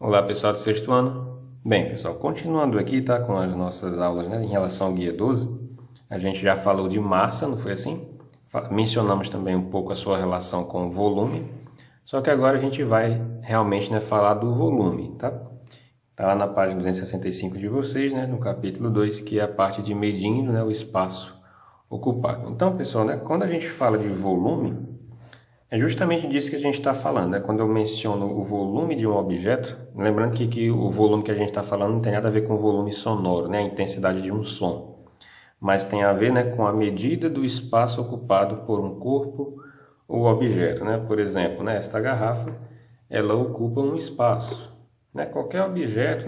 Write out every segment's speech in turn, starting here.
Olá pessoal do sexto ano. Bem pessoal, continuando aqui com as nossas aulas em relação ao guia 12, a gente já falou de massa, não foi assim? Mencionamos também um pouco a sua relação com o volume, só que agora a gente vai realmente falar do volume, tá? Tá lá na página 265 de vocês, no capítulo 2, que é a parte de medindo o espaço ocupado. Então pessoal, quando a gente fala de volume, é justamente disso que a gente está falando, quando eu menciono o volume de um objeto, lembrando que o volume que a gente está falando não tem nada a ver com o volume sonoro, a intensidade de um som, mas tem a ver com a medida do espaço ocupado por um corpo ou objeto. Por exemplo, esta garrafa, ela ocupa um espaço. Qualquer objeto,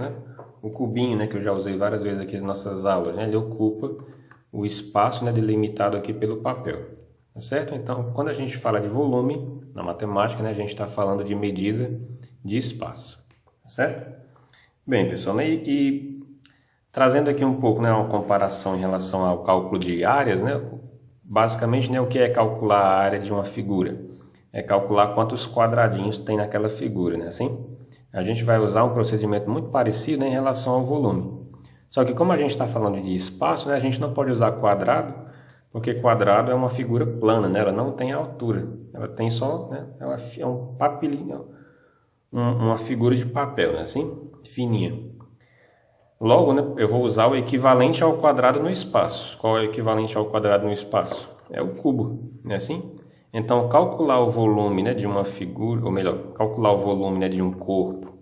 o cubinho, que eu já usei várias vezes aqui nas nossas aulas, ele ocupa o espaço delimitado aqui pelo papel. Certo? Então, quando a gente fala de volume, na matemática, a gente está falando de medida de espaço. Certo? Bem, pessoal, e trazendo aqui um pouco uma comparação em relação ao cálculo de áreas, basicamente, o que é calcular a área de uma figura? É calcular quantos quadradinhos tem naquela figura, assim? A gente vai usar um procedimento muito parecido em relação ao volume. Só que como a gente está falando de espaço, a gente não pode usar quadrado, porque quadrado é uma figura plana, ela não tem altura, ela tem só, ela é um papelinho, uma figura de papel, assim, fininha. Logo, eu vou usar o equivalente ao quadrado no espaço. Qual é o equivalente ao quadrado no espaço? É o cubo, não é assim? Então, calcular o volume de uma figura, ou melhor, calcular o volume de um corpo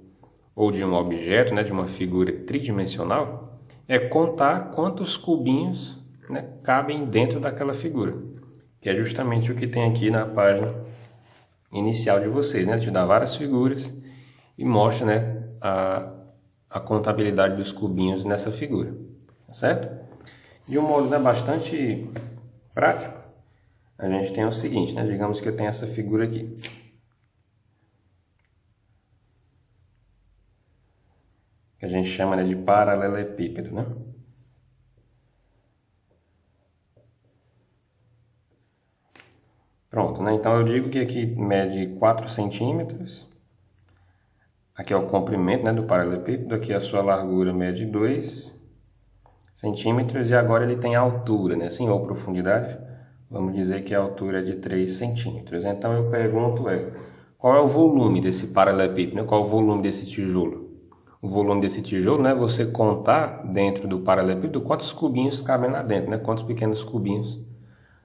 ou de um objeto, de uma figura tridimensional, é contar quantos cubinhos cabem dentro daquela figura, que é justamente o que tem aqui na página inicial de vocês, te dá várias figuras e mostra a contabilidade dos cubinhos nessa figura, certo? De um modo bastante prático, a gente tem o seguinte, digamos que eu tenho essa figura aqui. Que a gente chama de paralelepípedo, Pronto, então eu digo que aqui mede 4 centímetros, aqui é o comprimento do paralelepípedo, aqui a sua largura mede 2 centímetros e agora ele tem altura, assim, ou profundidade, vamos dizer que a altura é de 3 centímetros. Então eu pergunto qual é o volume desse paralelepípedo, qual é o volume desse tijolo? O volume desse tijolo é você contar dentro do paralelepípedo quantos cubinhos cabem lá dentro, quantos pequenos cubinhos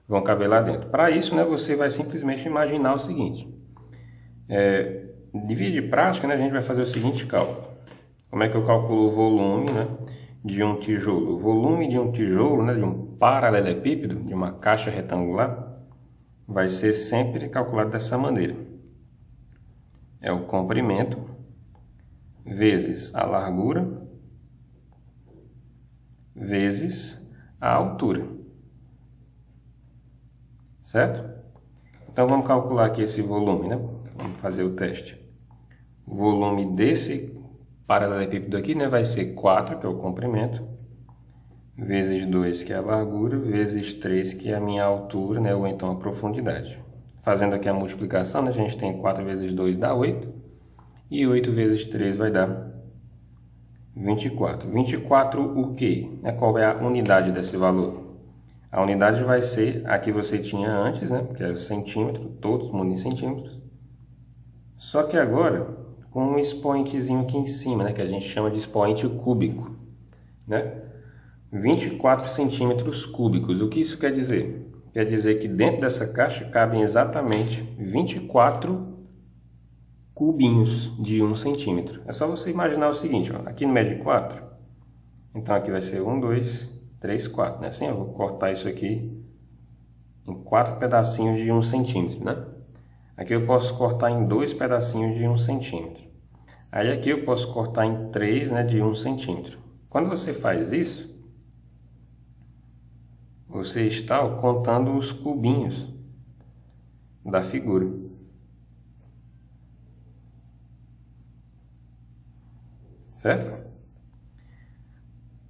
vão caber lá dentro. Para isso, você vai simplesmente imaginar o seguinte. De via de prática, a gente vai fazer o seguinte cálculo. Como é que eu calculo o volume de um tijolo? O volume de um tijolo, de um paralelepípedo, de uma caixa retangular, vai ser sempre calculado dessa maneira. É o comprimento vezes a largura vezes a altura. Certo? Então vamos calcular aqui esse volume, Vamos fazer o teste. O volume desse paralelepípedo aqui, vai ser 4, que é o comprimento, vezes 2, que é a largura, vezes 3, que é a minha altura, ou então a profundidade. Fazendo aqui a multiplicação, a gente tem 4 vezes 2 dá 8, e 8 vezes 3 vai dar 24. 24 o quê? Qual é a unidade desse valor? A unidade vai ser a que você tinha antes, que era o centímetro, todos mundo em centímetros. Só que agora, com um expoentezinho aqui em cima, que a gente chama de expoente cúbico. 24 centímetros cúbicos. O que isso quer dizer? Quer dizer que dentro dessa caixa cabem exatamente 24 cubinhos de 1 centímetro. É só você imaginar o seguinte, aqui no mede 4, então aqui vai ser 1, 2, 3, 4, Assim eu vou cortar isso aqui em 4 pedacinhos de 1 centímetro, Aqui eu posso cortar em 2 pedacinhos de 1 centímetro. Aí aqui eu posso cortar em 3, de 1 centímetro. Quando você faz isso, você está contando os cubinhos da figura. Certo?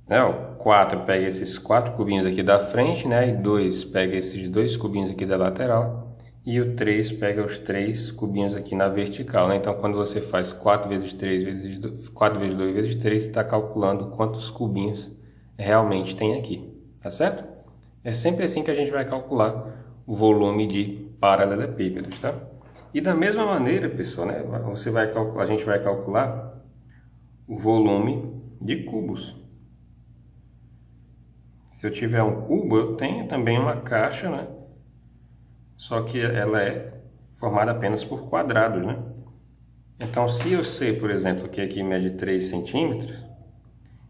O 4 pega esses 4 cubinhos aqui da frente, e 2 pega esses 2 cubinhos aqui da lateral, E o 3 pega os 3 cubinhos aqui na vertical, né? Então, quando você faz 4 vezes 3 vezes 2, 4 vezes 2 vezes 3, você está calculando quantos cubinhos realmente tem aqui, tá certo? É sempre assim que a gente vai calcular o volume de paralelepípedos, tá? E da mesma maneira, pessoal, né? A gente vai calcular o volume de cubos. Se eu tiver um cubo, eu tenho também uma caixa, né? Só que ela é formada apenas por quadrados, né? Então, se eu sei, por exemplo, que aqui mede 3 centímetros,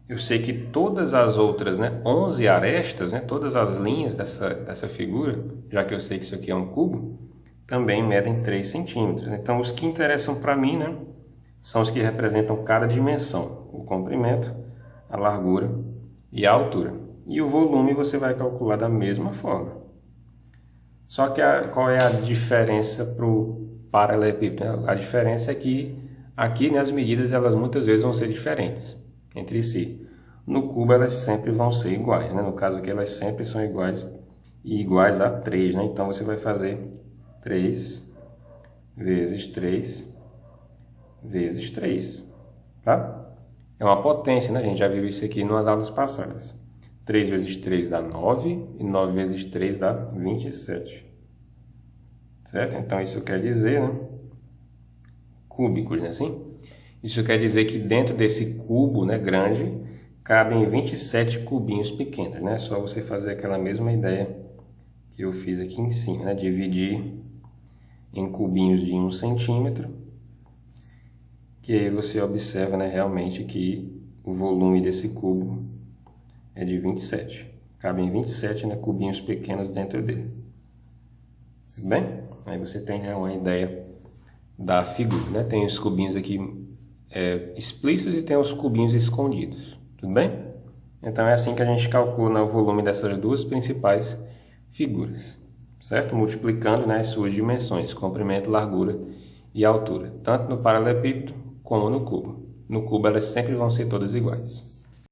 eu sei que todas as outras, né, 11 arestas, né, todas as linhas dessa figura, já que eu sei que isso aqui é um cubo, também medem 3 centímetros. Então, os que interessam para mim, né, são os que representam cada dimensão, o comprimento, a largura e a altura. E o volume você vai calcular da mesma forma. Só que qual é a diferença para o paralelepípedo? A diferença é que aqui, né, as medidas elas muitas vezes vão ser diferentes entre si. No cubo elas sempre vão ser iguais, né? No caso aqui elas sempre são iguais e iguais a 3, né? Então você vai fazer 3 vezes 3 vezes 3, tá? É uma potência, né? A gente já viu isso aqui nas aulas passadas. 3 vezes 3 dá 9 e 9 vezes 3 dá 27. Certo? Então isso quer dizer, né? Cúbicos, né? Assim? Isso quer dizer que dentro desse cubo, né, grande, cabem 27 cubinhos pequenos, né? Só você fazer aquela mesma ideia que eu fiz aqui em cima, né? Dividir em cubinhos de 1 centímetro, que aí você observa, né, realmente que o volume desse cubo é de 27. Cabem 27, né, cubinhos pequenos dentro dele. Tudo bem? Aí você tem, né, uma ideia da figura, né? Tem os cubinhos aqui explícitos e tem os cubinhos escondidos. Tudo bem? Então é assim que a gente calcula o volume dessas duas principais figuras, certo? Multiplicando, né, as suas dimensões, comprimento, largura e altura, tanto no paralelepípedo como no cubo. No cubo elas sempre vão ser todas iguais.